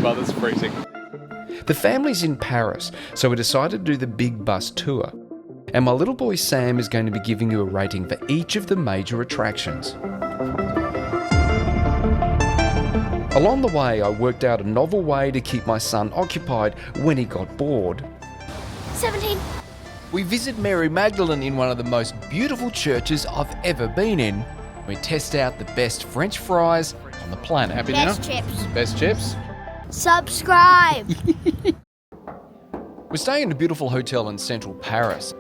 mother's freezing. The family's in Paris, so we decided to do the big bus tour. And my little boy Sam is going to be giving you a rating for each of the major attractions. Along the way, I worked out a novel way to keep my son occupied when he got bored. 17. We visit Mary Magdalene in one of the most beautiful churches I've ever been in. We test out the best French fries on the planet. Happy now? Best chips. Best chips? Subscribe. We're staying in a beautiful hotel in central Paris.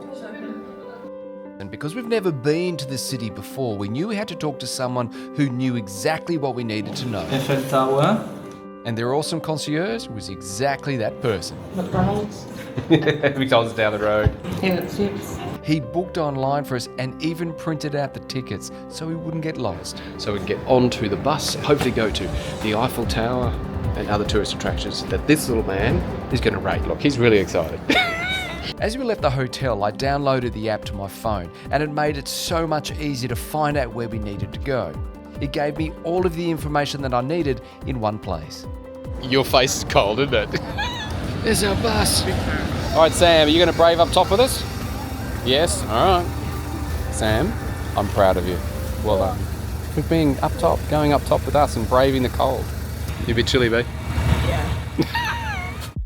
And because we've never been to the city before, we knew we had to talk to someone who knew exactly what we needed to know. Eiffel Tower. And their awesome concierge was exactly that person. McDonald's. McDonald's down the road. Chips. He booked online for us and even printed out the tickets so we wouldn't get lost. So we can get onto the bus, hopefully go to the Eiffel Tower and other tourist attractions that this little man is going to rate. Look, he's really excited. As we left the hotel, I downloaded the app to my phone and it made it so much easier to find out where we needed to go. It gave me all of the information that I needed in one place. Your face is cold, isn't it? There's our bus. All right, Sam, are you going to brave up top with us? Yes? All right. Sam, I'm proud of you. Well done. For being up top, going up top with us and braving the cold. You a bit chilly, B?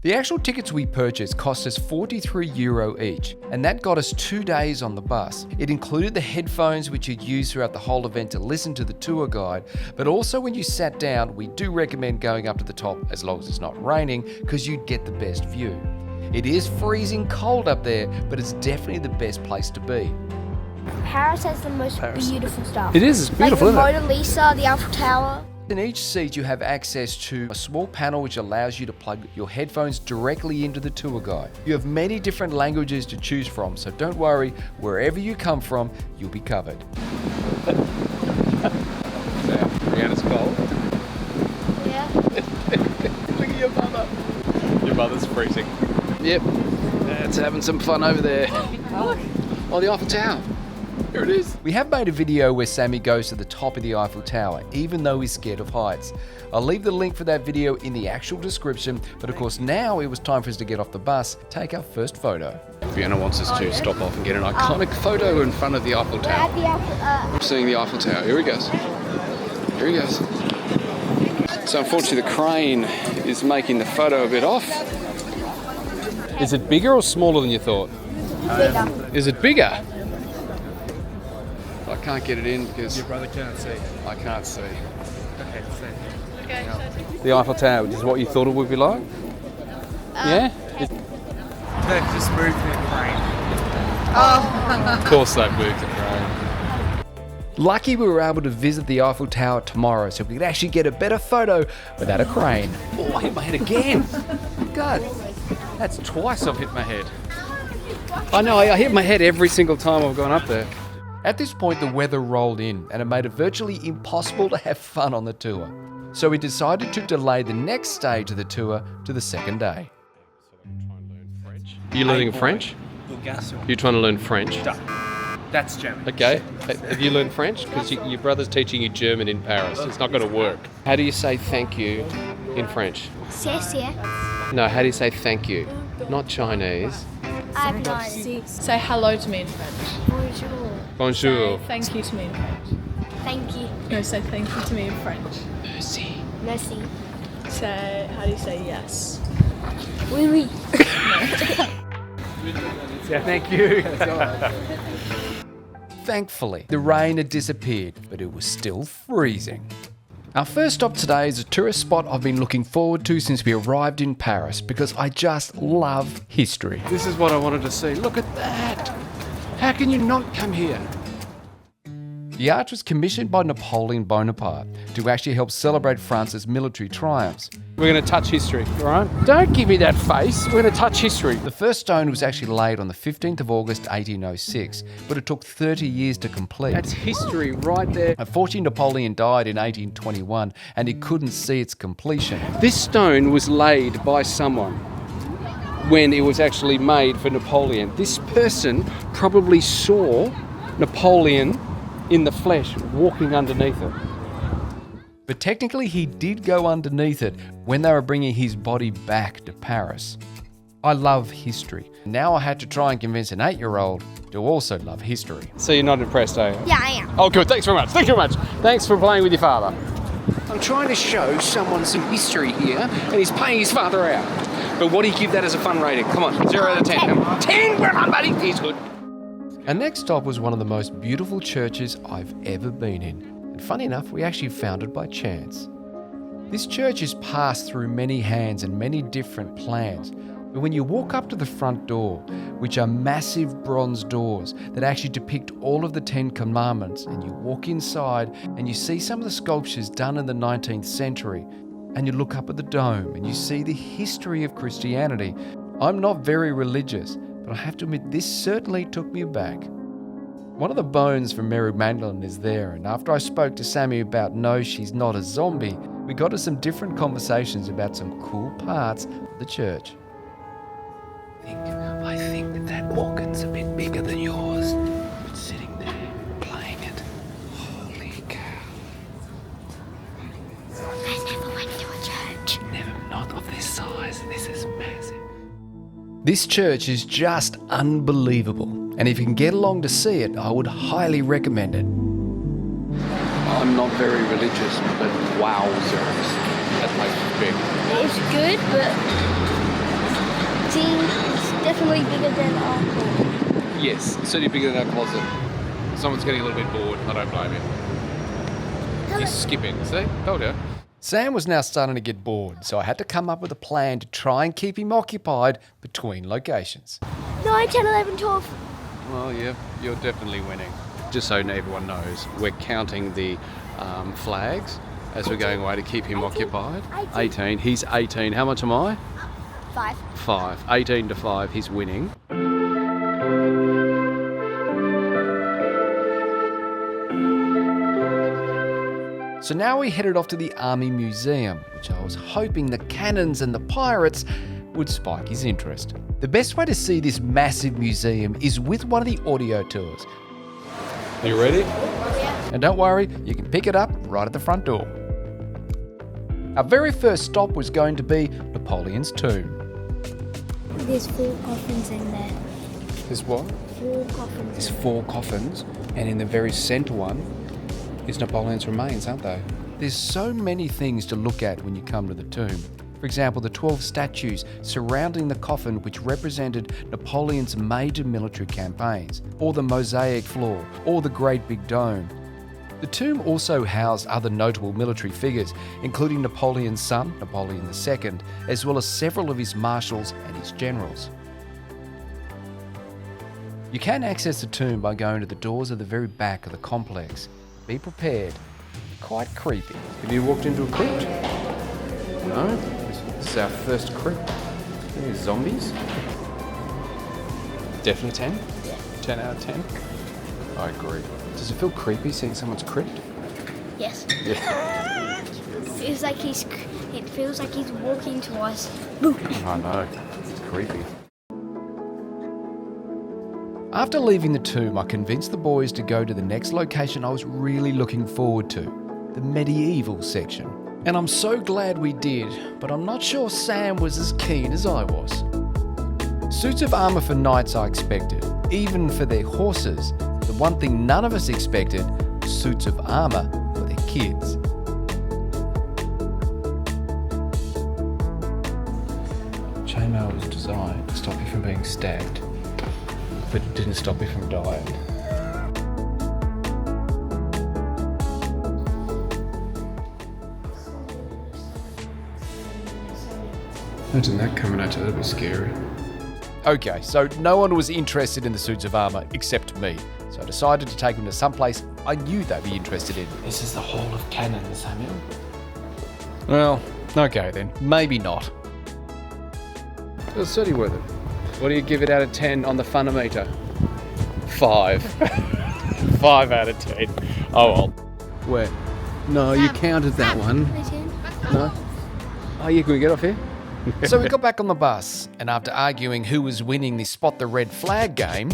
The actual tickets we purchased cost us €43 each, and that got us 2 days on the bus. It included the headphones which you'd use throughout the whole event to listen to the tour guide, but also when you sat down, we do recommend going up to the top as long as it's not raining, because you'd get the best view. It is freezing cold up there, but it's definitely the best place to be. Paris has the most beautiful stuff. It is, it's beautiful, like the isn't Mona Lisa, the Eiffel Tower. In each seat you have access to a small panel which allows you to plug your headphones directly into the tour guide. You have many different languages to choose from, so don't worry, wherever you come from, you'll be covered. Sam, Brianna's cold. Yeah. Look at your mother. Your mother's freezing. Yep, it's having some fun over there. Oh, the Eiffel Tower. Here it is. We have made a video where Sammy goes to the top of the Eiffel Tower, even though he's scared of heights. I'll leave the link for that video in the actual description, but of course now it was time for us to get off the bus, take our first photo. Brianna wants us to stop off and get an iconic photo in front of the Eiffel We're Tower. at the Eiffel, Seeing the Eiffel Tower. Here he goes. Here he goes. So unfortunately the crane is making the photo a bit off. Is it bigger or smaller than you thought? bigger. Is it bigger? I can't get it in because Your brother can't see. I can't see. Okay, see. The Eiffel Tower, which is what you thought it would be like? Yeah? That just moved the crane. Of course they moved the crane. Lucky we were able to visit the Eiffel Tower tomorrow so we could actually get a better photo without a crane. Oh, I hit my head again. God, that's twice I've hit my head. I know, I hit my head every single time I've gone up there. At this point, the weather rolled in and it made it virtually impossible to have fun on the tour. So we decided to delay the next stage of the tour to the second day. Are you learning French? You're trying to learn French? That's German. Okay. Have you learned French? Because your brother's teaching you German in Paris. It's not going to work. How do you say thank you in French? No, how do you say thank you? Not Chinese. I have no idea. Say hello to me in French. Bonjour. Bonjour. Say thank you to me in French. Thank you. No, say thank you to me in French. Merci. Merci. Say, how do you say yes? Oui, oui. Yeah, thank you. Thankfully, the rain had disappeared, but it was still freezing. Our first stop today is a tourist spot I've been looking forward to since we arrived in Paris because I just love history. This is what I wanted to see. Look at that. How can you not come here? The arch was commissioned by Napoleon Bonaparte to actually help celebrate France's military triumphs. We're going to touch history, all right? Don't give me that face. We're going to touch history. The first stone was actually laid on the 15th of August 1806, but it took 30 years to complete. That's history right there. Unfortunately, Napoleon died in 1821 and he couldn't see its completion. This stone was laid by someone when it was actually made for Napoleon. This person probably saw Napoleon in the flesh walking underneath it. but technically he did go underneath it when they were bringing his body back to Paris. I love history. Now I had to try and convince an 8-year-old to also love history. So you're not impressed, are you? Yeah, I am. Oh, good. Thanks very much. Thank you very much. Thanks for playing with your father. I'm trying to show someone some history here, and he's paying his father out. But what do you give that as a fun rating? Come on, 0 out of 10. 10, well done, buddy. He's good. Our next stop was one of the most beautiful churches I've ever been in. And funny enough, we actually found it by chance. This church is passed through many hands and many different plans. But when you walk up to the front door, which are massive bronze doors that actually depict all of the 10 Commandments, and you walk inside and you see some of the sculptures done in the 19th century, and you look up at the dome and you see the history of Christianity. I'm not very religious, but I have to admit this certainly took me aback. One of the bones from Mary Magdalene is there, and after I spoke to Sammy about no, she's not a zombie, we got to some different conversations about some cool parts of the church. I think that organ's a bit bigger than yours. It's sitting there, playing it. Holy cow. I never went to a church. Never, not of this size. This is massive. This church is just unbelievable. And if you can get along to see it, I would highly recommend it. I'm not very religious, but wowzers. That place is big. It's good, but it's definitely bigger than our home. Yes, certainly bigger than our closet. Someone's getting a little bit bored. I don't blame him. He's skipping. See? Told you. Sam was now starting to get bored, so I had to come up with a plan to try and keep him occupied between locations. 9, 10, 11, 12. Well, yeah, you're definitely winning. Just so everyone knows, we're counting the flags as we're going away to keep him 18. occupied. 18. 18. He's 18. How much am I? 5. 5. 18 to 5. He's winning. So now we headed off to the Army Museum, which I was hoping the cannons and the pirates would spike his interest. The best way to see this massive museum is with one of the audio tours. Are you ready? And don't worry, you can pick it up right at the front door. Our very first stop was going to be Napoleon's tomb. There's 4 coffins in there. There's what? 4 coffins. There's 4 coffins, and in the very centre one is Napoleon's remains, aren't they? There's so many things to look at when you come to the tomb. For example, the 12 statues surrounding the coffin which represented Napoleon's major military campaigns, or the mosaic floor, or the Great Big Dome. The tomb also housed other notable military figures, including Napoleon's son, Napoleon II, as well as several of his marshals and his generals. You can access the tomb by going to the doors at the very back of the complex. Be prepared. Quite creepy. Have you walked into a crypt? No? This is our first crypt. There's zombies. Definitely 10? 10 out of 10? I agree. Does it feel creepy seeing someone's crypt? Yes. Yeah. It feels like he's walking to us. I know. It's creepy. After leaving the tomb, I convinced the boys to go to the next location I was really looking forward to, the medieval section. And I'm so glad we did, but I'm not sure Sam was as keen as I was. Suits of armour for knights I expected, even for their horses. The one thing none of us expected was suits of armour for their kids. Chainmail was designed to stop you from being stabbed, but it didn't stop you from dying. Imagine that coming at you, that'd be scary. Okay, so no one was interested in the suits of armour except me, so I decided to take them to some place I knew they'd be interested in. This is the Hall of Cannons, Samuel. Well, okay then, maybe not. It was certainly worth it. What do you give it out of 10 on the funometer? 5. 5 out of 10. Oh well. Where? No, you counted that one. No? Oh yeah, can we get off here? So we got back on the bus, and after arguing who was winning the spot the red flag game,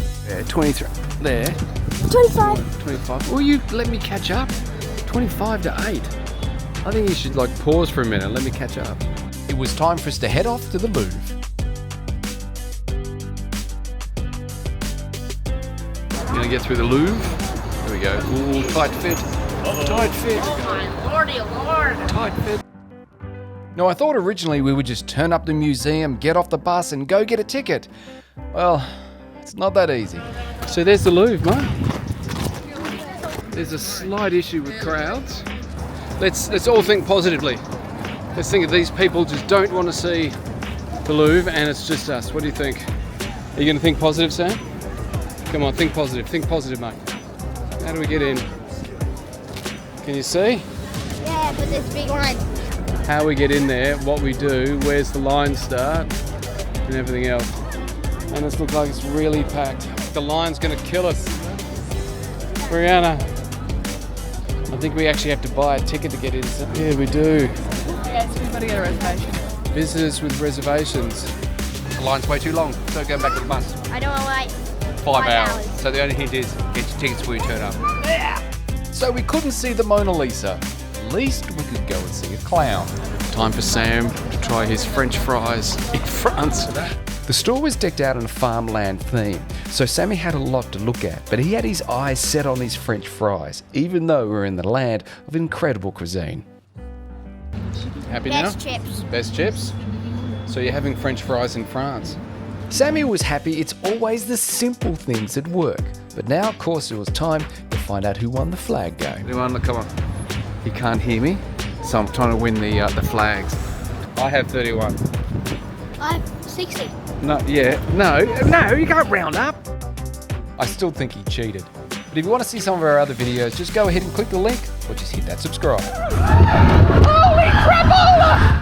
23, there, 25. 25, will you let me catch up? 25 to 8. I think you should like pause for a minute and let me catch up. It was time for us to head off to the Louvre. You gonna get through the Louvre? There we go. Ooh, tight fit. Tight fit. Oh my lordy lord. Tight fit. Now, I thought originally we would just turn up the museum, get off the bus, and go get a ticket. Well, it's not that easy. So there's the Louvre, mate. There's a slight issue with crowds. Let's all think positively. Let's think of these people just don't want to see the Louvre and it's just us. What do you think? Are you going to think positive, Sam? Come on, think positive. Think positive, mate. How do we get in? Can you see? Yeah, but there's a big line. How we get in there, what we do, where's the line start, and everything else. And this looks like it's really packed. The line's going to kill us. Brianna, I think we actually have to buy a ticket to get in. Yeah, we do. Yes, we've got to get a reservation. Visitors with reservations. The line's way too long. So going back to the bus. I don't want to wait. 5 hours. So the only hint is get your tickets before you turn up. So we couldn't see the Mona Lisa. At least we could go and see a clown. Time for Sam to try his French fries in France. The store was decked out in a farmland theme, so Sammy had a lot to look at, but he had his eyes set on his French fries, even though we're in the land of incredible cuisine. Happy Best now? chips. Best chips? So you're having French fries in France. Sammy was happy it's always the simple things that work, but now, of course, it was time to find out who won the flag game. Anyone, look, come on. You can't hear me, so I'm trying to win the flags. I have 31. I have 60. No, yeah, no, you can't round up. I still think he cheated. But if you want to see some of our other videos, just go ahead and click the link or just hit that subscribe. Holy crapola!